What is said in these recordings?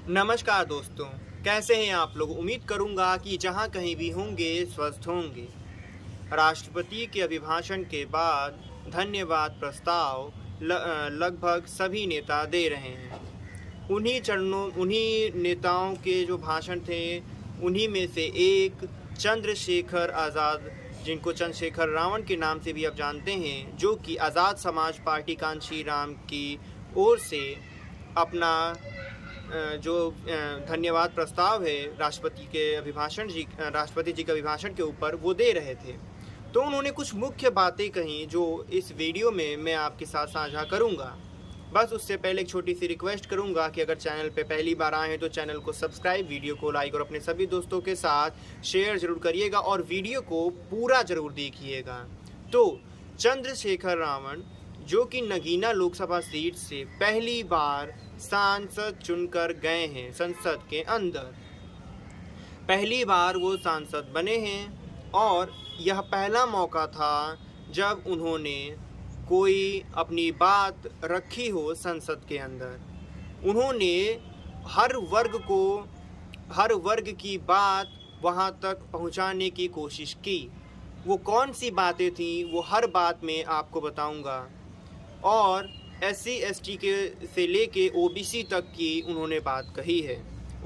नमस्कार दोस्तों, कैसे हैं आप लोग? उम्मीद करूंगा कि जहां कहीं भी होंगे स्वस्थ होंगे। राष्ट्रपति के अभिभाषण के बाद धन्यवाद प्रस्ताव लगभग सभी नेता दे रहे हैं। उन्हीं नेताओं के जो भाषण थे, उन्हीं में से एक चंद्रशेखर आज़ाद, जिनको चंद्रशेखर रावण के नाम से भी आप जानते हैं, जो कि आज़ाद समाज पार्टी कांशी राम की ओर से अपना जो धन्यवाद प्रस्ताव है राष्ट्रपति जी के अभिभाषण के ऊपर वो दे रहे थे। तो उन्होंने कुछ मुख्य बातें कहीं जो इस वीडियो में मैं आपके साथ साझा करूंगा। बस उससे पहले एक छोटी सी रिक्वेस्ट करूंगा कि अगर चैनल पे पहली बार आए हैं तो चैनल को सब्सक्राइब, वीडियो को लाइक और अपने सभी दोस्तों के साथ शेयर जरूर करिएगा और वीडियो को पूरा जरूर देखिएगा। तो चंद्रशेखर रावण, जो कि नगीना लोकसभा सीट से पहली बार सांसद चुनकर गए हैं, संसद के अंदर पहली बार वो सांसद बने हैं और यह पहला मौका था जब उन्होंने कोई अपनी बात रखी हो संसद के अंदर। उन्होंने हर वर्ग की बात वहाँ तक पहुँचाने की कोशिश की। वो कौन सी बातें थी वो हर बात में आपको बताऊंगा। और SC ST के से लेके OBC तक की उन्होंने बात कही है,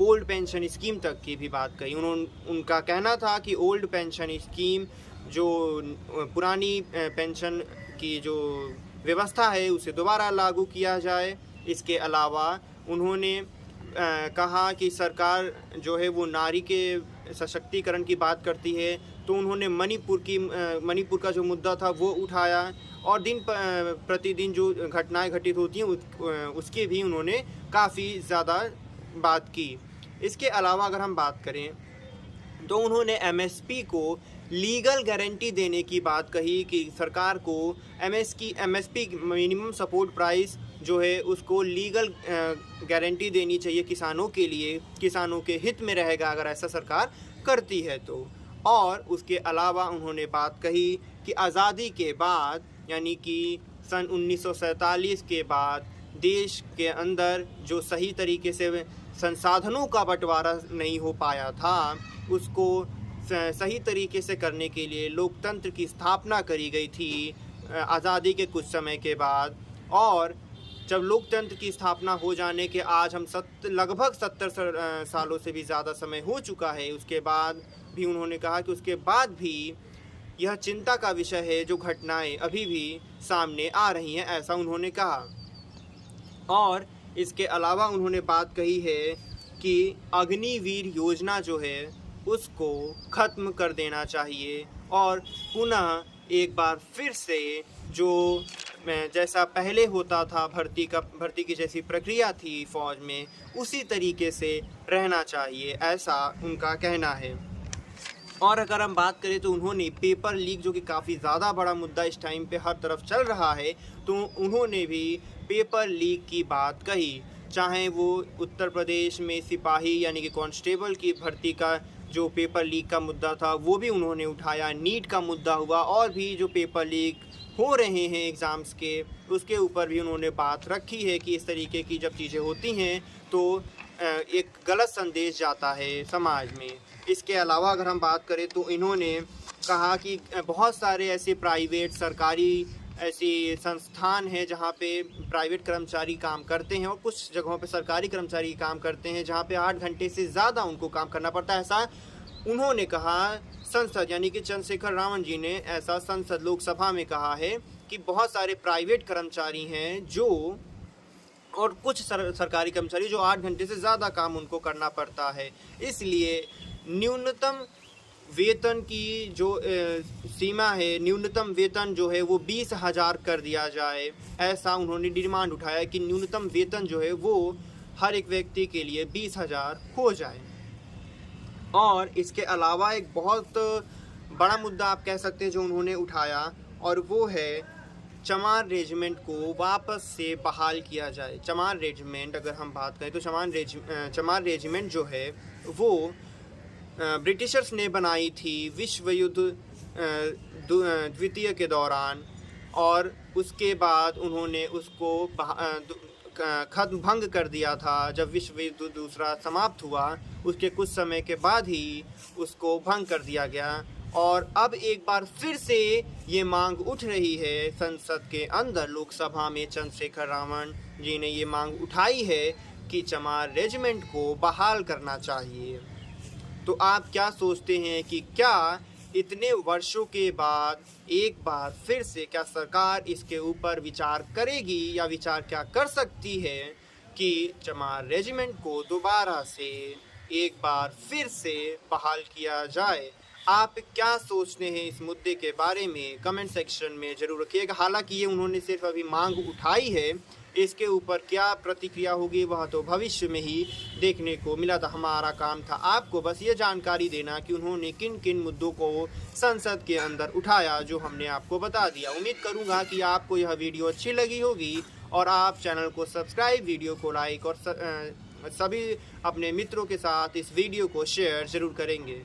ओल्ड पेंशन स्कीम तक की भी बात कही। उनका कहना था कि ओल्ड पेंशन स्कीम, जो पुरानी पेंशन की जो व्यवस्था है, उसे दोबारा लागू किया जाए। इसके अलावा उन्होंने कहा कि सरकार जो है वो नारी के सशक्तिकरण की बात करती है, तो उन्होंने मणिपुर का जो मुद्दा था वो उठाया और दिन प्रतिदिन जो घटनाएं घटित होती हैं उसकी भी उन्होंने काफ़ी ज़्यादा बात की। इसके अलावा अगर हम बात करें तो उन्होंने MSP को लीगल गारंटी देने की बात कही कि सरकार को MSP मिनिमम सपोर्ट प्राइस जो है उसको लीगल गारंटी देनी चाहिए किसानों के लिए। किसानों के हित में रहेगा अगर ऐसा सरकार करती है तो। और उसके अलावा उन्होंने बात कही कि आज़ादी के बाद, यानी कि सन 1947 के बाद देश के अंदर जो सही तरीके से संसाधनों का बंटवारा नहीं हो पाया था, उसको सही तरीके से करने के लिए लोकतंत्र की स्थापना करी गई थी आज़ादी के कुछ समय के बाद। और जब लोकतंत्र की स्थापना हो जाने के आज हम लगभग 70 सालों से भी ज़्यादा समय हो चुका है, उसके बाद भी उन्होंने कहा कि उसके बाद भी यह चिंता का विषय है जो घटनाएं अभी भी सामने आ रही हैं, ऐसा उन्होंने कहा। और इसके अलावा उन्होंने बात कही है कि अग्निवीर योजना जो है उसको ख़त्म कर देना चाहिए और पुनः एक बार फिर से जो जैसा पहले होता था भर्ती की जैसी प्रक्रिया थी फ़ौज में, उसी तरीके से रहना चाहिए, ऐसा उनका कहना है। और अगर हम बात करें तो उन्होंने पेपर लीक, जो कि काफ़ी ज़्यादा बड़ा मुद्दा इस टाइम पे हर तरफ चल रहा है, तो उन्होंने भी पेपर लीक की बात कही। चाहे वो उत्तर प्रदेश में सिपाही यानी कि कांस्टेबल की भर्ती का जो पेपर लीक का मुद्दा था वो भी उन्होंने उठाया, नीट का मुद्दा हुआ, और भी जो पेपर लीक हो रहे हैं एग्ज़ाम्स के, उसके ऊपर भी उन्होंने बात रखी है कि इस तरीके की जब चीज़ें होती हैं तो एक गलत संदेश जाता है समाज में। इसके अलावा अगर हम बात करें तो इन्होंने कहा कि बहुत सारे ऐसे प्राइवेट सरकारी ऐसी संस्थान हैं जहाँ पे प्राइवेट कर्मचारी काम करते हैं और कुछ जगहों पे सरकारी कर्मचारी काम करते हैं जहाँ पे 8 घंटे से ज़्यादा उनको काम करना पड़ता है। ऐसा उन्होंने कहा, संसद यानी कि चंद्रशेखर रावण जी ने ऐसा संसद लोकसभा में कहा है कि बहुत सारे प्राइवेट कर्मचारी हैं जो, और कुछ सरकारी कर्मचारी जो 8 घंटे से ज़्यादा काम उनको करना पड़ता है, इसलिए न्यूनतम वेतन की जो सीमा है, न्यूनतम वेतन जो है वो 20,000 कर दिया जाए, ऐसा उन्होंने डिमांड उठाया कि न्यूनतम वेतन जो है वो हर एक व्यक्ति के लिए 20,000 हो जाए। और इसके अलावा एक बहुत बड़ा मुद्दा आप कह सकते हैं जो उन्होंने उठाया, और वो है चमार रेजिमेंट को वापस से बहाल किया जाए। चमार रेजिमेंट अगर हम बात करें तो चमार रेजिमेंट जो है वो ब्रिटिशर्स ने बनाई थी विश्व युद्ध द्वितीय के दौरान, और उसके बाद उन्होंने उसको खत्म भंग कर दिया था जब विश्व युद्ध दूसरा समाप्त हुआ, उसके कुछ समय के बाद ही उसको भंग कर दिया गया। और अब एक बार फिर से ये मांग उठ रही है संसद के अंदर, लोकसभा में चंद्रशेखर रावण जी ने ये मांग उठाई है कि चमार रेजिमेंट को बहाल करना चाहिए। तो आप क्या सोचते हैं कि क्या इतने वर्षों के बाद एक बार फिर से क्या सरकार इसके ऊपर विचार करेगी, या विचार क्या कर सकती है कि चमार रेजिमेंट को दोबारा से एक बार फिर से बहाल किया जाए? आप क्या सोचते हैं इस मुद्दे के बारे में कमेंट सेक्शन में ज़रूर रखिएगा। हालांकि ये उन्होंने सिर्फ अभी मांग उठाई है, इसके ऊपर क्या प्रतिक्रिया होगी वह तो भविष्य में ही देखने को मिला था। हमारा काम था आपको बस ये जानकारी देना कि उन्होंने किन किन मुद्दों को संसद के अंदर उठाया, जो हमने आपको बता दिया। उम्मीद करूंगा कि आपको यह वीडियो अच्छी लगी होगी और आप चैनल को सब्सक्राइब, वीडियो को लाइक और सभी अपने मित्रों के साथ इस वीडियो को शेयर ज़रूर करेंगे।